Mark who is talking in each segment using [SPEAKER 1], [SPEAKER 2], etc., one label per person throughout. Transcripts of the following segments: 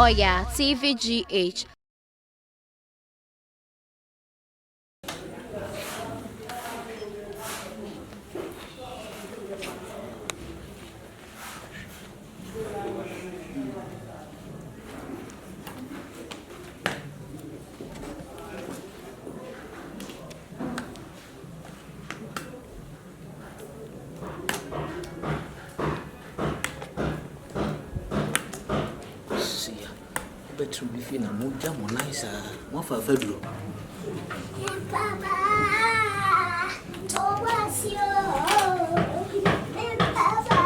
[SPEAKER 1] Oya TVGH.
[SPEAKER 2] Bedroom if you know jam on nice more for bedroom.
[SPEAKER 3] Papa, oh what's your Papa?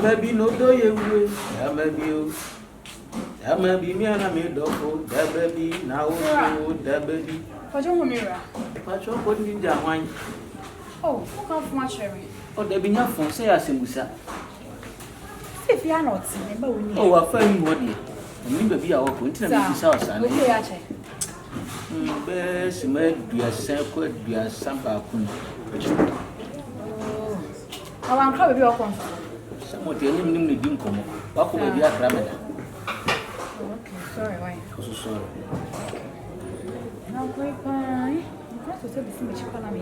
[SPEAKER 2] Maybe no do you, that may be me and I made dog, that baby now, that baby.
[SPEAKER 4] But you mirror.
[SPEAKER 2] What's your body in that wine?
[SPEAKER 4] Oh, look how much cherry.
[SPEAKER 2] Oh, there be nothing, say as him, sir.
[SPEAKER 4] If you are not, remember when you.
[SPEAKER 2] Oh, I find what you remember be our continent house and best made be a circle, be a samba.
[SPEAKER 4] I want to be your comfort.
[SPEAKER 2] What the enemy didn't come up. What could be a grammar?
[SPEAKER 4] Okay, sorry, why?
[SPEAKER 2] So sorry.
[SPEAKER 4] Now, great pie. What was it? Much color.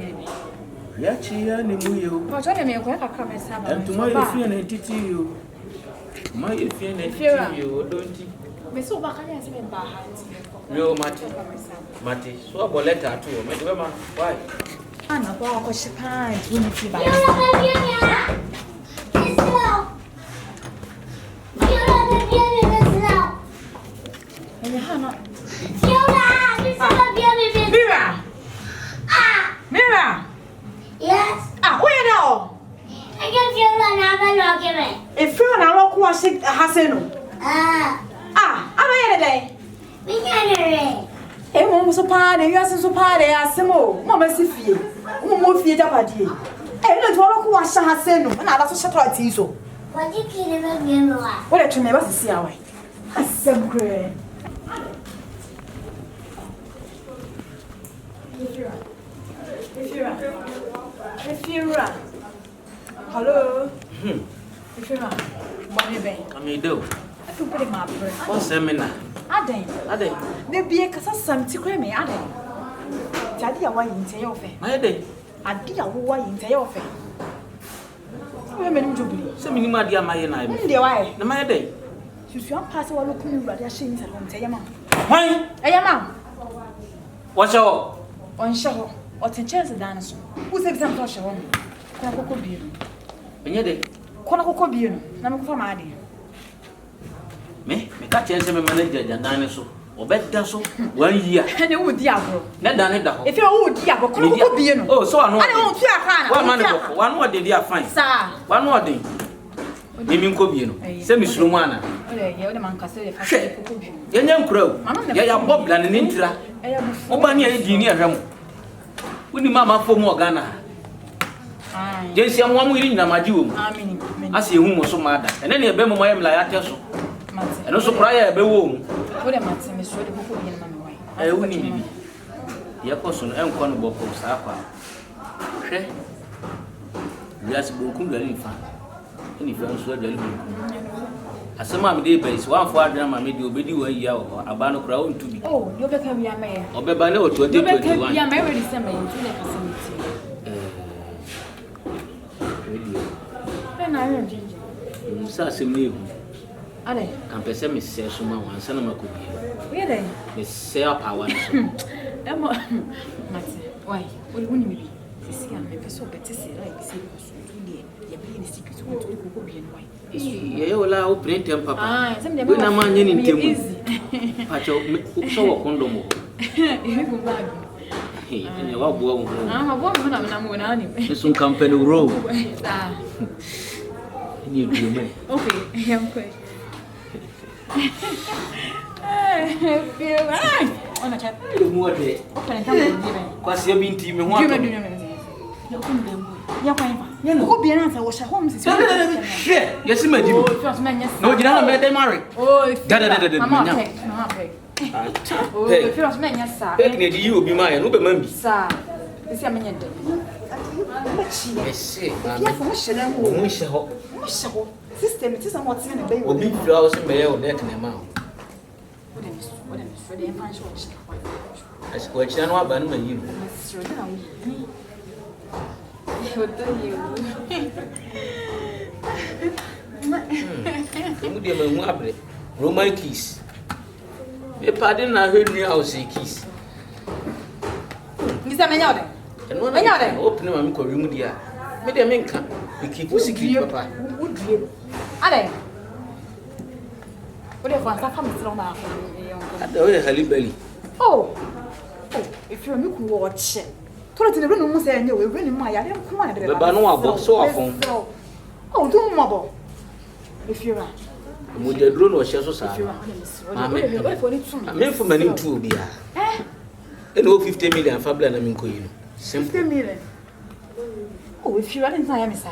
[SPEAKER 2] Yachi, and you.
[SPEAKER 4] But I may work a crumb
[SPEAKER 2] and tomorrow, if you and entity you. My if you and you, don't you?
[SPEAKER 4] Miss Obaka has been bad.
[SPEAKER 2] No, Matty, so a letter to you. Why?
[SPEAKER 4] Anna, what she pines when you see by. Mira!
[SPEAKER 3] Yes?
[SPEAKER 4] Where now?
[SPEAKER 3] I can feel another argument.
[SPEAKER 4] If you and I look was it Haseno. I'm here
[SPEAKER 3] We can
[SPEAKER 4] a woman so party, you are so party, as some more, Mamma Sifie, who feed up at you. I don't want to wash Haseno, and I also shut out Tiso.
[SPEAKER 3] What you kidding about?
[SPEAKER 4] What a tremendous to see away. A some great. If you run, hello. If you run, what do you think?
[SPEAKER 2] I may do.
[SPEAKER 4] I feel pretty mad.
[SPEAKER 2] What's seminar?
[SPEAKER 4] Ade. There be a casam to cream me, Ade. Daddy, I want you to your face.
[SPEAKER 2] My day.
[SPEAKER 4] I did a wine to your face. Women to be.
[SPEAKER 2] Some you might dear my and I.
[SPEAKER 4] Why?
[SPEAKER 2] The my day.
[SPEAKER 4] You should pass a look at your shins and home. Tell your mom.
[SPEAKER 2] Why?
[SPEAKER 4] I am.
[SPEAKER 2] What's your
[SPEAKER 4] On show. What's a chance of dance? Who's exam for show? Coco beer.
[SPEAKER 2] When you're there.
[SPEAKER 4] Coco beer. Number for my dear.
[SPEAKER 2] Me catch a manager and dinosaur. Or better so 1 year.
[SPEAKER 4] And you would diabo.
[SPEAKER 2] Not done it.
[SPEAKER 4] If you would diabo, could be.
[SPEAKER 2] Oh, so I know.
[SPEAKER 4] I don't care.
[SPEAKER 2] One more day, they are fine.
[SPEAKER 4] Sir.
[SPEAKER 2] One more thing. Emi Kobieno. Semi Slumana.
[SPEAKER 4] The man can say
[SPEAKER 2] the young crow. Ya Bob and an intra. Obania engineer him. When the mamma for more Ghana. Yes, I'm one within Namaju. I see whom was so mad. And then a bemo like I tell so. And also prior a bewoom.
[SPEAKER 4] What am I saying? Miss Roddy, who could be in my way?
[SPEAKER 2] Uni bibi. Yakoso no enko no boko sa kwa. Hwe. Wiase bonkum dwale nifa. Ni fa nso dwale bonkum. Asema me dey base one for adran ma me dey obedi wa yi awo aba no kra on tubi.
[SPEAKER 4] Oh, you beka wi amaye.
[SPEAKER 2] Obeba na o 2021. You beka
[SPEAKER 4] wi amaye we December you tell casamity. Na yo jinji.
[SPEAKER 2] Musa semni hu.
[SPEAKER 4] Ale.
[SPEAKER 2] Kan pese me se so ma wan sana makobi.
[SPEAKER 4] We dey.
[SPEAKER 2] Me se power so.
[SPEAKER 4] Emo mate. Why? Woni me bi. Sisi am me pese obeti se like se ko so tuli. Ya bi ni secret ko to ko bi en why.
[SPEAKER 2] Ye wala o print em papa.
[SPEAKER 4] Ah, sem de.
[SPEAKER 2] We na ma nya ni ntemu. Pacho so wo condom.
[SPEAKER 4] E go bag.
[SPEAKER 2] Ene wa bo wo.
[SPEAKER 4] Ah, bo mo na mo na ni.
[SPEAKER 2] Sun company row.
[SPEAKER 4] Ah.
[SPEAKER 2] Ni du me.
[SPEAKER 4] Okay, I'm quick. Feel right. On a chat.
[SPEAKER 2] Mo de.
[SPEAKER 4] Okay, come on, give me.
[SPEAKER 2] Kwase bi nti me ho ato.
[SPEAKER 4] Ya kwa impa. Ya no obi na nsa wo sha home sisi.
[SPEAKER 2] Hwe, yesi madi mo. No gina na me dey marry.
[SPEAKER 4] Oh,
[SPEAKER 2] da.
[SPEAKER 4] Mama pay. Oh, if you want me sa.
[SPEAKER 2] Pek na di obi ma ya no be man bi.
[SPEAKER 4] Sa. Sisi amenya de.
[SPEAKER 2] Yes,
[SPEAKER 4] ya fo mo hye ho.
[SPEAKER 2] Mo hye ho.
[SPEAKER 4] Mo hye ho. System ti sa mo tene na be yo.
[SPEAKER 2] Obi fira o se be ye o neck na ma o.
[SPEAKER 4] What am so dey fan show chi.
[SPEAKER 2] Asiko achira no aba no ma yi no. Mu de ma hu abre. Roman kiss. E pardon na hwenu house kiss.
[SPEAKER 4] Ngisa menya ode.
[SPEAKER 2] Menya ode. Open ma me ko wimu dia. Me de me nka. Me keep secret papa.
[SPEAKER 4] Udrie. Ade. Ode fa sa fa me sro na afọ.
[SPEAKER 2] Ada we halibali.
[SPEAKER 4] Oh. If you me ku watch. Toro tene no mu se anya we ni mu aya dem ku ma de.
[SPEAKER 2] Be ba no abo so afon.
[SPEAKER 4] Oh, do mu abo. If you are
[SPEAKER 2] mo de duro no hye so sa. Me fu mani tu obi a. E no 50 million fabla na me nkoyi no.
[SPEAKER 4] 50 million. Oh, if you are in time sir.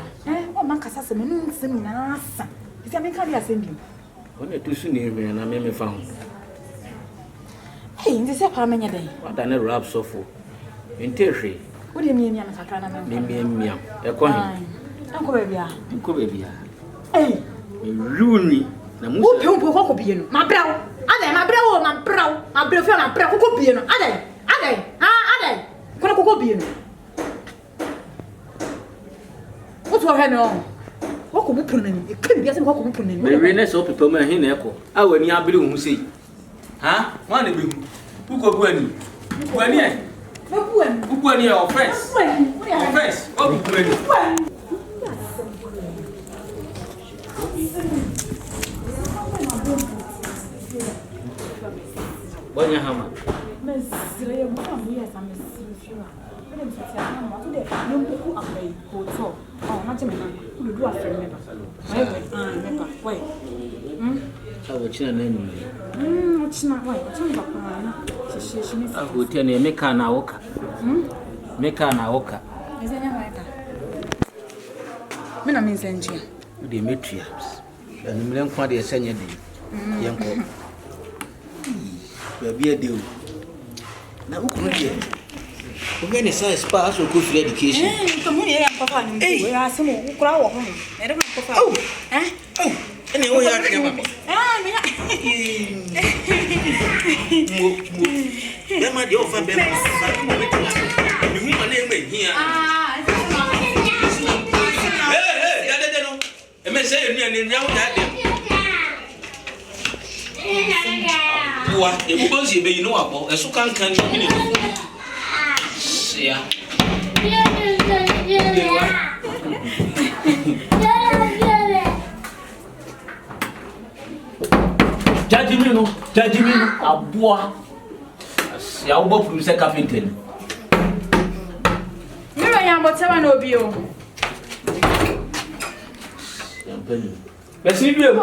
[SPEAKER 4] O man kasa se me no nsem na asa. Isi me ka dia sem bi.
[SPEAKER 2] Ona tu su ni me na me fa ho.
[SPEAKER 4] Hey, ndi se pa menya den.
[SPEAKER 2] Wada na rap sofo. Entehwe.
[SPEAKER 4] Wo de miamia na kakra na me.
[SPEAKER 2] Miamia. E ko hin.
[SPEAKER 4] Anko ba bia.
[SPEAKER 2] Nko ba bia.
[SPEAKER 4] Eh.
[SPEAKER 2] Runi na musa.
[SPEAKER 4] Wo pempo ko bie no. Mabrawo. Ade mabrawo, mabrawo. Mabrawo fi na brawo ko bie no. Ade. Ade. Ko bie no. Wo to ha me o. Wo ko bu pun na ni. E kan bia se ko bu pun na ni.
[SPEAKER 2] Me we na so pepa ma hin na e ko. A wani abere hu sei. Ha? Wa na bi hu. Ku ko bu ani. Bu ani e. Bu ani e offense. Offense. O bu ani. Bonya hama.
[SPEAKER 4] Mesre ya mwa mwa sa mesre fiwa. Wele mfati ya mwa tu de nombuku abai hotel. Oh, na cheme na. Udu afre meba. Meba. Wai.
[SPEAKER 2] Awo china na nyi.
[SPEAKER 4] China wai. China papa na. Shishimi.
[SPEAKER 2] Hotel na meka na woka. Meka na woka.
[SPEAKER 4] Ezenya waika. Mina minzenjia.
[SPEAKER 2] De metua. Anu mle nkwa de esenye de. Yenko. Baby adeu. Na ukunu de. Oge ne science pass or go free education.
[SPEAKER 4] Kamu ye ya papa ni mtu. Ya asemo ukura wo ho. Ere ma papa.
[SPEAKER 2] Oh. Ene wo ya de ma.
[SPEAKER 4] Me ya.
[SPEAKER 2] Mo. Be ma de ofa be ma. Ni hu ma na enwe hia. Hey, ya de no. E me say enu enu ya wo da de. Wa, e bu bonzi be yinu abo. E so kan kan ni ni. Ya. Jajimino aboa. Ya wo bopuru se carpenter.
[SPEAKER 4] Mira ya mbotewa na obi o.
[SPEAKER 2] Yampani. Besi duem.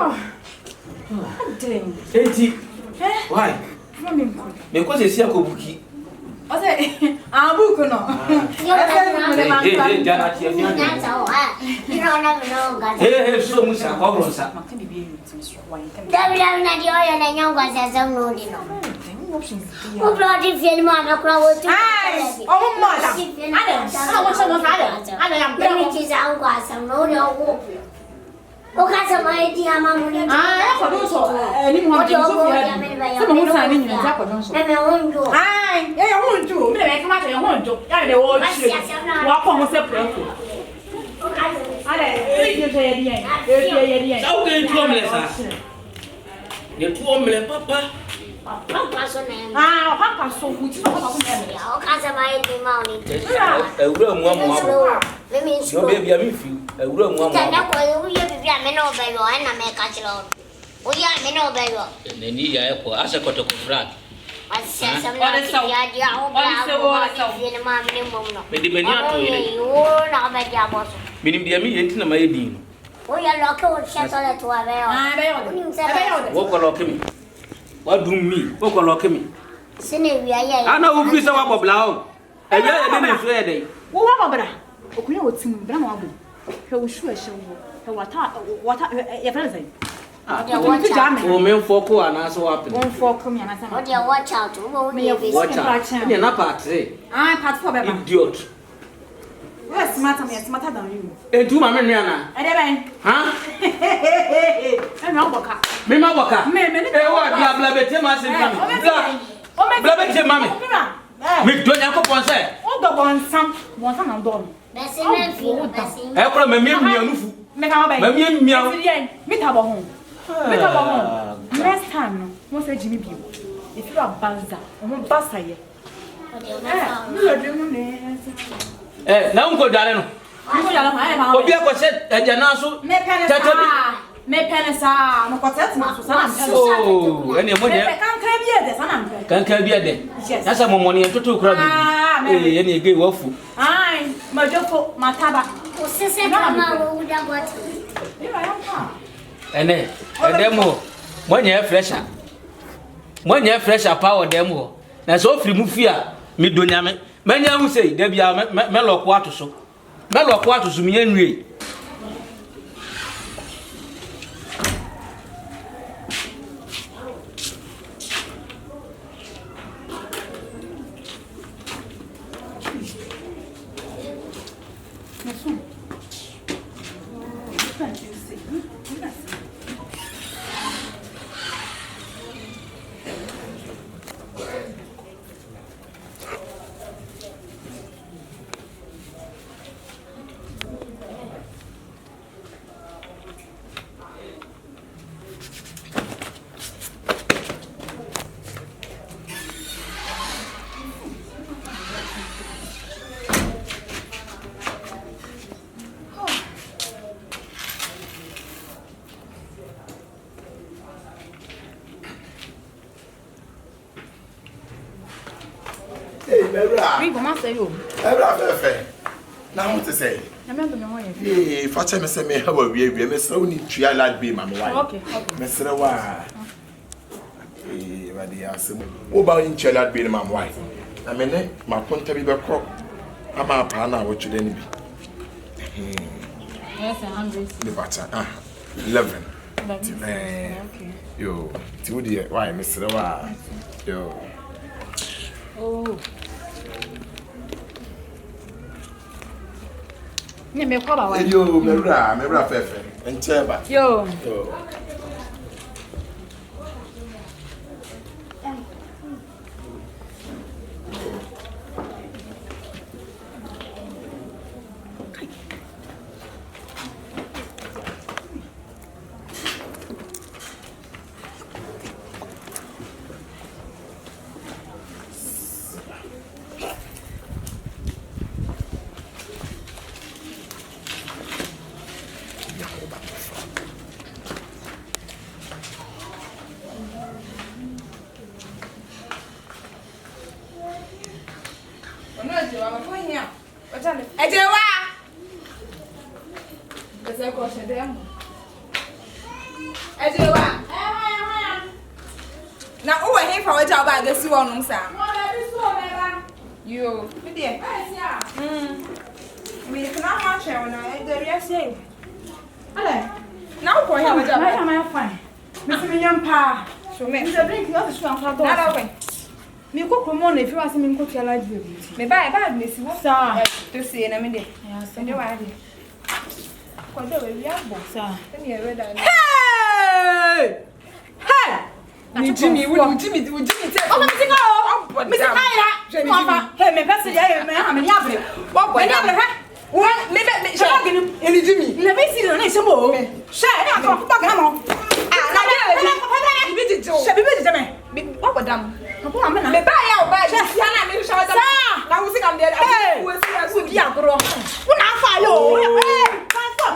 [SPEAKER 4] Ding.
[SPEAKER 2] Eti. Why? Me ko se si akobuki.
[SPEAKER 3] Ose,
[SPEAKER 4] Abuko no.
[SPEAKER 2] Jana tia fi anya.
[SPEAKER 3] Ino na mnonga.
[SPEAKER 2] So musa kwa bronsa.
[SPEAKER 3] Dabi na dio ya na nyangwa sasa mnondi no.
[SPEAKER 4] options.
[SPEAKER 3] Who brought the film, Mamma Crow?
[SPEAKER 4] Ai, oh, mother. I want someone father. I am
[SPEAKER 3] Let me out was some no. O casa mai di Mamma.
[SPEAKER 4] Ah, for those anyone. Someone signing in the Japanese.
[SPEAKER 3] And I won't do.
[SPEAKER 4] Ai, I won't do. Maybe come out and I won't do. I don't know. Walk on separate.
[SPEAKER 2] Sao cái chuông này sao? Những chuông này papa.
[SPEAKER 3] Papa so nè.
[SPEAKER 4] Ah, papa so good. Papa so nè.
[SPEAKER 3] O casa mai di Mamma.
[SPEAKER 2] Ewúrẹ́ mu amu amu.
[SPEAKER 3] Let me
[SPEAKER 2] Yọ bẹ́ẹ̀ bí a mi fi ewúrẹ́ mu amu
[SPEAKER 3] Tẹ̀lé
[SPEAKER 2] amu.
[SPEAKER 3] kọ́ ewu yẹ bíbí àmì náà bẹ̀ lọ ẹ̀ nà mẹ́ ká ti lọ. O yẹ àmì náà bẹ̀ lọ.
[SPEAKER 2] Nani ìyá ẹ̀ kọ́ aṣọ kọ̀tọ̀kọ̀ fúlàgì.
[SPEAKER 3] Àṣìṣe ẹ̀sẹ̀ náà ti di adìẹ àwọn bá àwọn bá fi ní máa mi ní mọ̀ náà.
[SPEAKER 2] Mẹ̀dí mẹ̀ni àtọ̀ yẹn.
[SPEAKER 3] Ọ̀rọ̀ yìí náà bẹ̀ di abọ́ sọ.
[SPEAKER 2] Mẹ̀ni bí a mi yẹn ti na ma yẹ dín.
[SPEAKER 3] O yẹ lọ kí o ṣe tọ́lẹ̀ tó wà bẹ́ẹ̀ ọ̀.
[SPEAKER 4] Ah, bẹ́ẹ̀
[SPEAKER 2] Wọ́n kọ́ lọ kí mi. Wọ́n dùn mí. Wọ́n kọ́ lọ kí mi.
[SPEAKER 3] Sini ìwé ayé yẹn.
[SPEAKER 2] Ana wo fi sẹ́ wà bọ̀ bìlà ọ̀. Ẹ̀bí ẹ̀ dẹ́ ní ìfẹ́ ẹ̀ dẹ́.
[SPEAKER 4] Wo wa mabra. Okunya wo tim bra ma wo. Hwe wo hwe hye wo. Hwe wata ya fa nzai.
[SPEAKER 2] O men foko ana so happen.
[SPEAKER 4] Won for come yana
[SPEAKER 3] O
[SPEAKER 4] sama.
[SPEAKER 3] de watch out. O mo ní ebi.
[SPEAKER 2] Watch out. Ni na party.
[SPEAKER 4] Ah, part for beba.
[SPEAKER 2] Idiot.
[SPEAKER 4] We smart am, smarter than you.
[SPEAKER 2] Entu ma me nua na.
[SPEAKER 4] E de ben.
[SPEAKER 2] Ha?
[SPEAKER 4] E no boka.
[SPEAKER 2] Me ma boka.
[SPEAKER 4] Me ni.
[SPEAKER 2] E wa bla bla bete ma se ma me. Bla bete ma me. Me do nya ko pon se.
[SPEAKER 4] O do bonsam na do.
[SPEAKER 3] Bẹ́sẹ̀ náà fi bẹ́sẹ̀.
[SPEAKER 2] E ko me mia nufu.
[SPEAKER 4] Me ka ba.
[SPEAKER 2] Me mia.
[SPEAKER 4] Me ta bo ho. Me ta bo ho. Next time no, mo say Jimmy bio. If you are banza, o mo basa ye. Me lo de mo ne.
[SPEAKER 2] Na unko dare no.
[SPEAKER 4] Mo ya la ha
[SPEAKER 2] Obi e ko se eje na so.
[SPEAKER 4] Me penesa no kotet ma so sana me.
[SPEAKER 2] Oh, ene mo de.
[SPEAKER 4] Kan kan bi e de sana me.
[SPEAKER 2] Kan bi e de. Na sa mo ni entoto kura bi. Ene ege wafu.
[SPEAKER 4] Ai, ma jofo mataba.
[SPEAKER 3] O sese kama wo da bot.
[SPEAKER 4] Ni ba yan ka.
[SPEAKER 2] Ene, edemo. Mo nya fresher. Mo nya fresher power demo. Na so firi mu fi a me do nyame. Manya hu sei da bia me loko ato so. Me loko ato so me nwie.
[SPEAKER 4] Mi go ma say yo.
[SPEAKER 5] Ebra fe. Na mo te say.
[SPEAKER 4] Na me do me ho ye.
[SPEAKER 5] Fa che me say me ha wa wie me say oni tua lad be ma me wa.
[SPEAKER 4] Okay.
[SPEAKER 5] Me sere wa. Wa di asem. Wo ba oni tua lad be ma me wa. Na me ne ma konta bi be kro. Ama pa na wo twede ni bi.
[SPEAKER 4] Yes, 100.
[SPEAKER 5] The bata. 11.
[SPEAKER 4] Okay.
[SPEAKER 5] Yo, ti wo di why me sere wa. Yo.
[SPEAKER 4] Oh. Ni me kwa ba wa.
[SPEAKER 5] Yo, me bra fefe. Enche ba.
[SPEAKER 4] Yo.
[SPEAKER 5] Yo.
[SPEAKER 6] Na uwe he fa waja ba ga si wonu sa.
[SPEAKER 4] Yo.
[SPEAKER 6] Bidie. Mi kana ma che wona e de ria se. Ale. Na uko he waja ba.
[SPEAKER 4] I'm fine. Miss me yam pa.
[SPEAKER 6] So me.
[SPEAKER 4] Is a drink you have to show am for.
[SPEAKER 6] Na da we.
[SPEAKER 4] Me go promote if you ask me go to live baby.
[SPEAKER 6] Me buy Miss Wo.
[SPEAKER 4] Sir.
[SPEAKER 6] To see na me dey.
[SPEAKER 4] Yeah,
[SPEAKER 6] So dey wa dey. Ko dey we ya bo.
[SPEAKER 4] Sir.
[SPEAKER 6] Tell me ready.
[SPEAKER 4] Hey! Hey!
[SPEAKER 6] Ni Jimmy, Jimmy.
[SPEAKER 4] Oh, me sing oh. Me sing high la. Hey, me pass ya me ha me ya bre.
[SPEAKER 6] What boy?
[SPEAKER 4] Me ya bre ha. One me
[SPEAKER 6] Ni Jimmy.
[SPEAKER 4] le me si no na se mo. She na ko pa ga mo.
[SPEAKER 6] Ah, na dey. Bi di jo.
[SPEAKER 4] She bi di me.
[SPEAKER 6] What boy dam?
[SPEAKER 4] Ko ma na.
[SPEAKER 6] Me buy ya o buy. Ya na me show them. Na wo see come there.
[SPEAKER 4] Hey!
[SPEAKER 6] Wo see
[SPEAKER 4] Wo bi agoro. Wo na fa yo. Hey!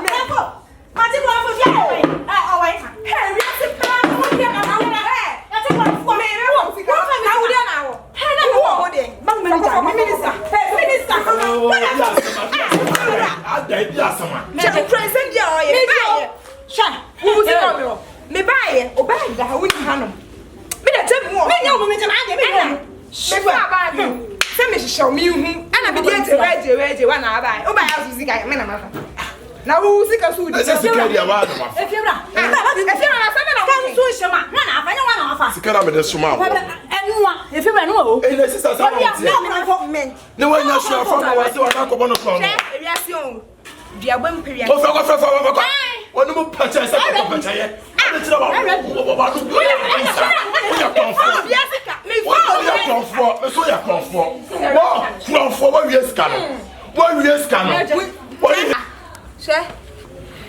[SPEAKER 4] Me ko. Ma ti mo fo fi ai. Oh wait. Hey, we se pa mo dia na na wo. Hey! Ya ti mo fo me wo.
[SPEAKER 6] Na wo dey na wo.
[SPEAKER 4] Hey, na wo dey. Bang manager, minister. Hey, minister.
[SPEAKER 6] Me the present dia o ye. Me buy.
[SPEAKER 4] Sha.
[SPEAKER 6] Wo see come here. Me buy. O buy da ha wo ni hanom. Me da tell me.
[SPEAKER 4] Me nya wo me jama age me nya.
[SPEAKER 6] Me fa ba do. Se me hihye me hu. Ana me dey reje wa na buy. O buy azu sika me na ma fa. Na wo sika su di.
[SPEAKER 5] Ese sika dia wa no ma.
[SPEAKER 4] Efiebra.
[SPEAKER 6] Efiebra na se me na
[SPEAKER 4] Kan so shema. Na na afa nya wa na afa.
[SPEAKER 5] Sika na me de suma wo.
[SPEAKER 4] Enua. Efiebra no o.
[SPEAKER 5] Eh, le sisa sa
[SPEAKER 4] Obi a
[SPEAKER 5] wo.
[SPEAKER 4] me na fo men.
[SPEAKER 5] Ne wa nya sure fa na wa se wa na ko bono so no.
[SPEAKER 6] Ewiase o. Dia gbam peria.
[SPEAKER 5] O fa. Onu mu pacha sa ko pacha ye. Ade tira wa. Wa do. O ya konfo.
[SPEAKER 6] Biasika. Me
[SPEAKER 5] O ya konfo. Me so ya konfo. Wa konfo wa wies ka no. Wa wies ka no. Wa
[SPEAKER 6] she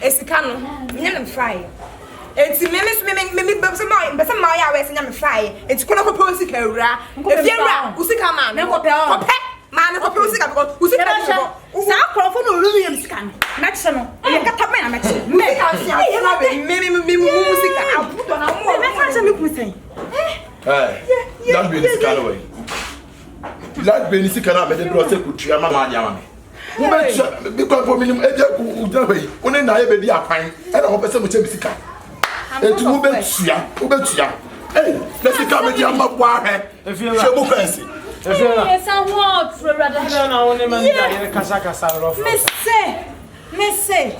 [SPEAKER 6] esika no nya me fry. Enti me be ma ya we se nya me fry. Enti kono ko posi ka ura. Efiewura usika ma.
[SPEAKER 4] Me ko pe o.
[SPEAKER 6] Ma me ko posi ka because usika ka.
[SPEAKER 4] Sa akrofo no olu yem sika no. Na kye no. E kata me na me kye.
[SPEAKER 6] Musika sia. Me musika abuto na mo.
[SPEAKER 4] Me fa se me ku sen.
[SPEAKER 5] Lad be sika no we. Lad be sika na me de bro se ku tua ma ma nya ma me. Wo be because for minimum eje ku udan we. Oni na ye be di akwan. E na ho pese mo che bisika. Etu wo be tua. Eh, let's sika me di ama bwa he. She bu kwansi.
[SPEAKER 4] Yes, I want to rather
[SPEAKER 7] na woni man da kasa rough.
[SPEAKER 4] me say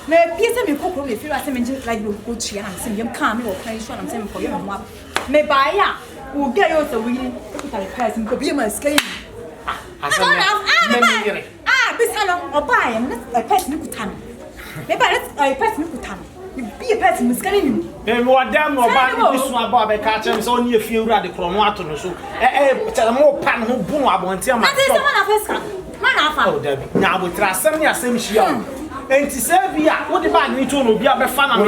[SPEAKER 4] me piece me kokoro me feel say me like go tua na say me kan me wo kan so na say me for you mo me buy ya wo get you so we put the price me go be my scale bisa no oba ya me na price me kuta no me buy that price me kuta no you be a person me scale ni
[SPEAKER 7] me wa dam no ba ni so aba be ka chem so oni efie wura de krono ato no so tell mo pan ho bu no abonte ma
[SPEAKER 4] ati se na first kan man afa
[SPEAKER 7] oh dabi na abotra asem ni asem hia enti se bia wo de ba ni to no bia be fa na me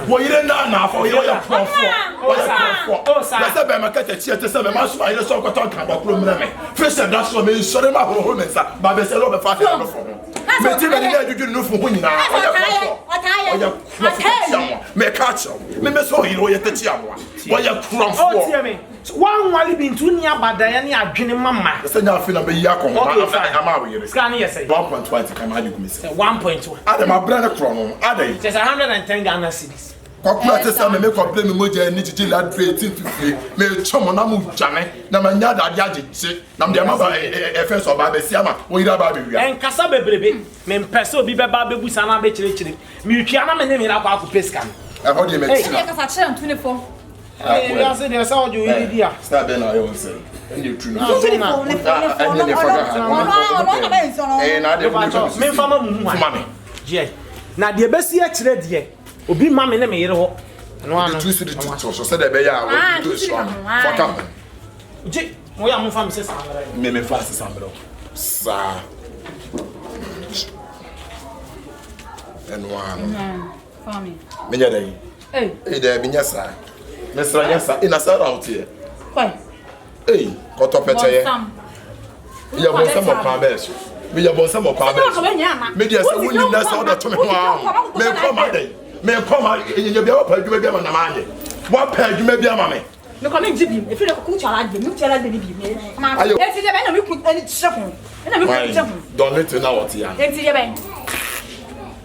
[SPEAKER 5] wo yire na afọ yire ya profo
[SPEAKER 7] o sa
[SPEAKER 5] na se be makata tie te se be ma so yire so koto kan ba kro mre me fish da so me sore ma ho me sa ba be se lo be fa ya no fo me ti be ni ajuju no fo ho nyina me catch me so yire wo ye te ti aboa wo ya profo
[SPEAKER 7] o tie me one wali bintu ni abada ya ni adwene mama
[SPEAKER 5] se nya afi na be ya ko ma ama wo yire
[SPEAKER 7] scan yes
[SPEAKER 5] 1.20 kan ma di ku me se
[SPEAKER 7] 1.1
[SPEAKER 5] adam abra na kro no adai
[SPEAKER 7] just 110 Ghana cedis
[SPEAKER 5] Kokura te sa me complain me moja ni titi la 1850 me chomo na mu jame na manya da ade agege na me ma ba efes oba be sia ma wo ira ba be wia
[SPEAKER 7] en kasa bebrebe me mpese obi be ba be busa na be chire me twia na me ne me ra kwa ku peska
[SPEAKER 5] e ho de me
[SPEAKER 4] e kasa chere 24
[SPEAKER 7] ya se de sa ojo iri dia
[SPEAKER 5] sta be na yo say ndi tru no na de
[SPEAKER 7] me fama mu je na de be si a chire de obi ma me ne me yere ho no ano
[SPEAKER 5] tu su de tu so say de be ya wo do so for come
[SPEAKER 7] je mo ya mo fam se sa
[SPEAKER 5] me fast sa bro sa enwa
[SPEAKER 4] family
[SPEAKER 5] me nya dai de bi nya sa me sra nya sa ina sa out here
[SPEAKER 4] kwai
[SPEAKER 5] ko to pete ye ya bo sa mo pa be so me ya bo sa mo pa be me dia sa woni na sa o da to me ho me ko ma dai me come you be up adwuma bi na ma anye wa pa adwuma bi ama me
[SPEAKER 4] me come jibi e fi le ku chala de mi chala de bi ma e ti de be na mi ku ani chekun e na mi ku chekun
[SPEAKER 5] don't let you know what ya
[SPEAKER 4] e ti de be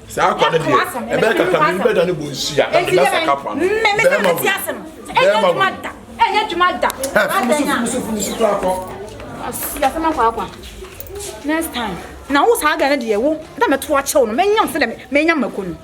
[SPEAKER 5] sa akwa de e be ka ka mi be da ne bo nsia na me sa kapwa
[SPEAKER 4] me ka ti asem e nya dwuma da
[SPEAKER 5] musu kra ko
[SPEAKER 4] ya sama kwa next time na wo sa ga na de ye wo da me to a chew no me nyam se de me nyam makonu